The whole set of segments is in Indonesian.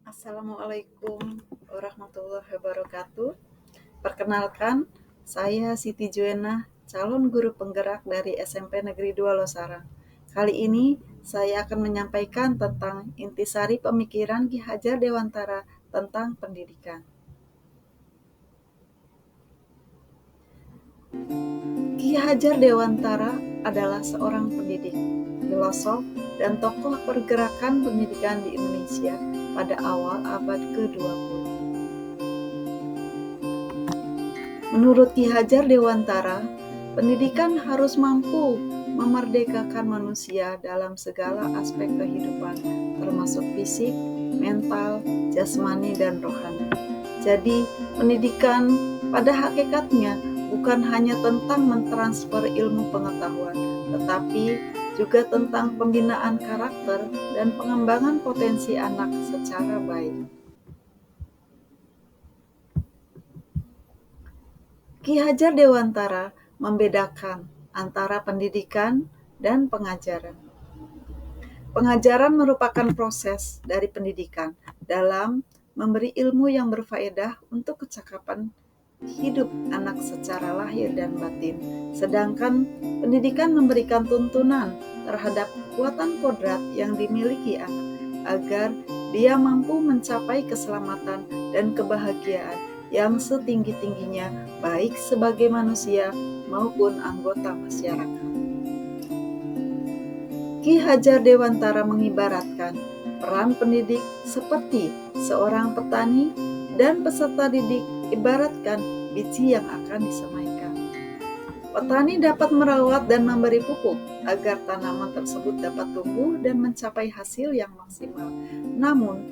Assalamualaikum warahmatullahi wabarakatuh. Perkenalkan, saya Siti Juena, calon guru penggerak dari SMP Negeri 2 Losarang. Kali ini saya akan menyampaikan tentang intisari pemikiran Ki Hajar Dewantara tentang pendidikan. Ki Hajar Dewantara adalah seorang pendidik, filosof, dan tokoh pergerakan pendidikan di Indonesia pada awal abad ke-20. Menurut Ki Hajar Dewantara, pendidikan harus mampu memerdekakan manusia dalam segala aspek kehidupan, termasuk fisik, mental, jasmani, dan rohani. Jadi, pendidikan pada hakikatnya bukan hanya tentang mentransfer ilmu pengetahuan, tetapi juga tentang pembinaan karakter dan pengembangan potensi anak secara baik. Ki Hajar Dewantara membedakan antara pendidikan dan pengajaran. Pengajaran merupakan proses dari pendidikan dalam memberi ilmu yang berfaedah untuk kecakapan hidup anak secara lahir dan batin. Sedangkan pendidikan memberikan tuntunan terhadap kekuatan kodrat yang dimiliki anak agar dia mampu mencapai keselamatan dan kebahagiaan yang setinggi-tingginya baik sebagai manusia maupun anggota masyarakat. Ki Hajar Dewantara mengibaratkan peran pendidik seperti seorang petani dan peserta didik ibaratkan biji yang akan disemaikan. Petani dapat merawat dan memberi pupuk agar tanaman tersebut dapat tumbuh dan mencapai hasil yang maksimal. Namun,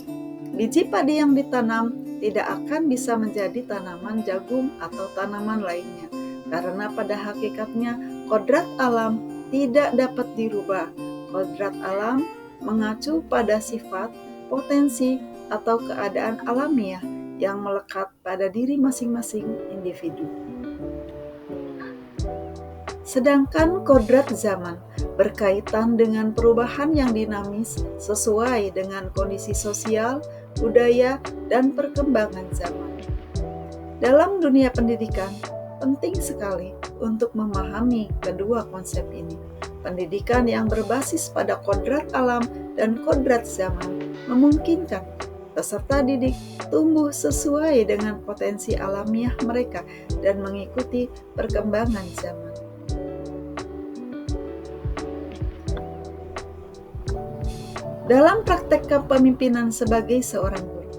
biji padi yang ditanam tidak akan bisa menjadi tanaman jagung atau tanaman lainnya, karena pada hakikatnya kodrat alam tidak dapat dirubah. Kodrat alam mengacu pada sifat, potensi, atau keadaan alamiah yang melekat pada diri masing-masing individu. Sedangkan kodrat zaman berkaitan dengan perubahan yang dinamis sesuai dengan kondisi sosial, budaya, dan perkembangan zaman. Dalam dunia pendidikan, penting sekali untuk memahami kedua konsep ini. Pendidikan yang berbasis pada kodrat alam dan kodrat zaman memungkinkan peserta didik tumbuh sesuai dengan potensi alamiah mereka dan mengikuti perkembangan zaman. Dalam praktek kepemimpinan sebagai seorang guru,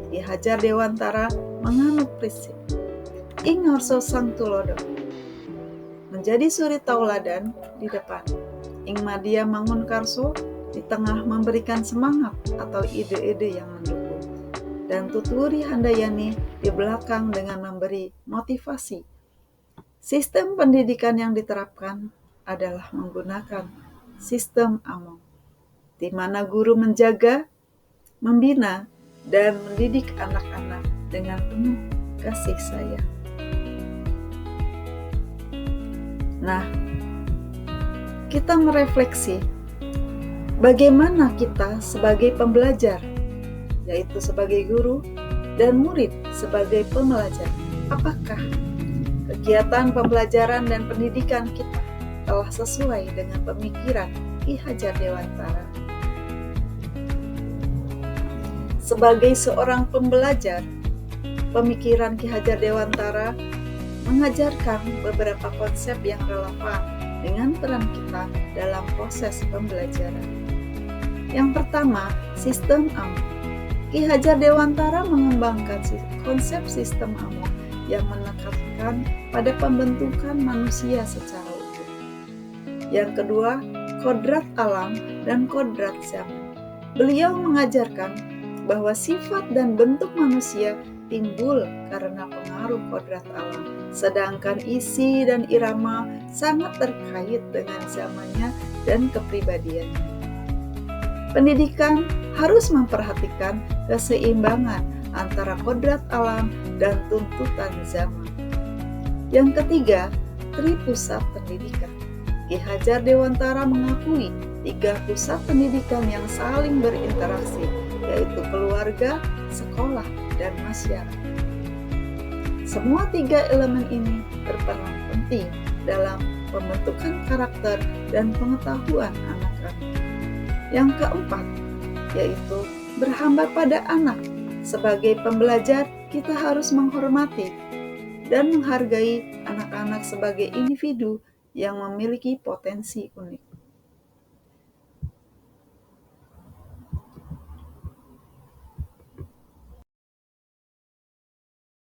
Ki Hajar Dewantara menganut prinsip ing ngarsa sang tulodo, menjadi suri tauladan di depan, ing madya mangun karso, di tengah memberikan semangat atau ide-ide yang mendukung, dan tuturi handayani di belakang dengan memberi motivasi. Sistem pendidikan yang diterapkan adalah menggunakan sistem Among, di mana guru menjaga, membina, dan mendidik anak-anak dengan penuh kasih sayang. Nah, kita merefleksi bagaimana kita sebagai pembelajar, yaitu sebagai guru, dan murid sebagai pembelajar. Apakah kegiatan pembelajaran dan pendidikan kita telah sesuai dengan pemikiran Ki Hajar Dewantara? Sebagai seorang pembelajar, pemikiran Ki Hajar Dewantara mengajarkan beberapa konsep yang relevan dengan peran kita dalam proses pembelajaran. Yang pertama, sistem Among. Ki Hajar Dewantara mengembangkan konsep sistem Among yang menekankan pada pembentukan manusia secara utuh. Yang kedua, kodrat alam dan kodrat zaman. Beliau mengajarkan bahwa sifat dan bentuk manusia timbul karena pengaruh kodrat alam, sedangkan isi dan irama sangat terkait dengan zamannya dan kepribadiannya. Pendidikan harus memperhatikan keseimbangan antara kodrat alam dan tuntutan zaman. Yang ketiga, tripusat pendidikan. Ki Hajar Dewantara mengakui 3 pusat pendidikan yang saling berinteraksi, yaitu keluarga, sekolah, dan masyarakat. Semua tiga elemen ini berperan penting dalam pembentukan karakter dan pengetahuan anak-anak. Yang keempat, yaitu berhamba pada anak. Sebagai pembelajar, kita harus menghormati dan menghargai anak-anak sebagai individu yang memiliki potensi unik.